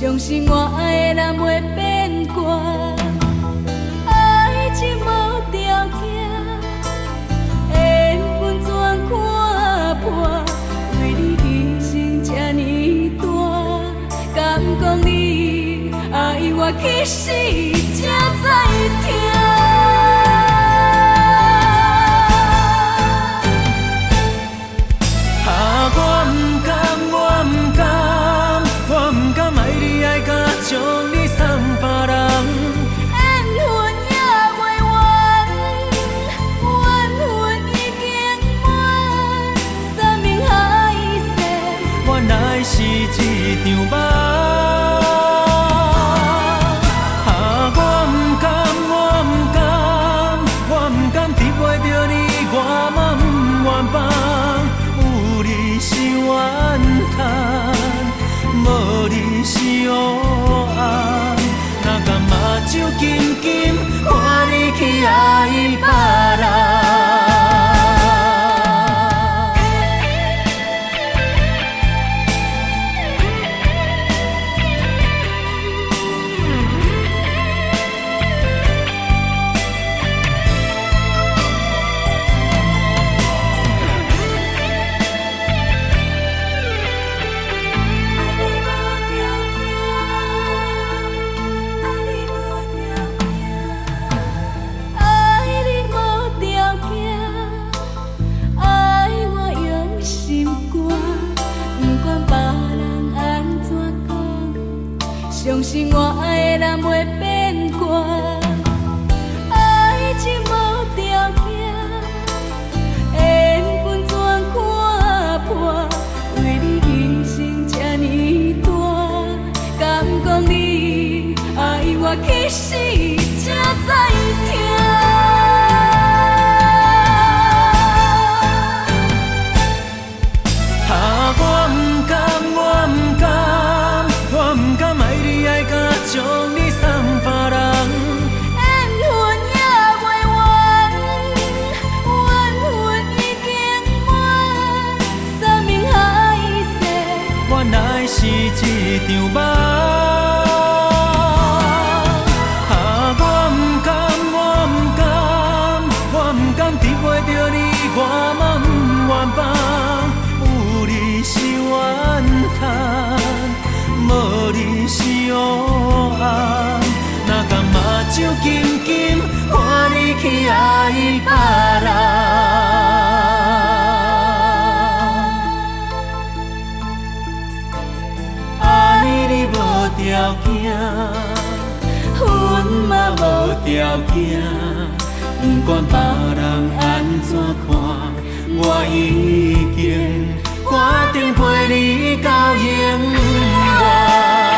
相信我爱的人袂变卦，爱情无条件，缘分全看破，为你牺牲这呢大，敢讲你爱我其实才知疼。将你送别人，缘分也袂完，缘分已经满，山盟海誓，原来是一场梦。我不甘得袂着你，我嘛不愿放，有你是怨叹，无你是黑暗，哪敢目睭金金看你去爱别人。相信我爱的人袂变卦，爱情无条件，缘分全看破，为你牺牲这呢大，敢讲你爱我其实才知疼。将你送别人，缘分也袂完，缘分已经满，山盟海誓，原来是一场梦。我不甘得袂着你，我嘛不愿放，有你是怨叹，无你是黑暗，哪敢目睭金金看你去爱别人。爱你无条件，阮嘛无条件，不管别人安怎看，我已经决定陪你到永远。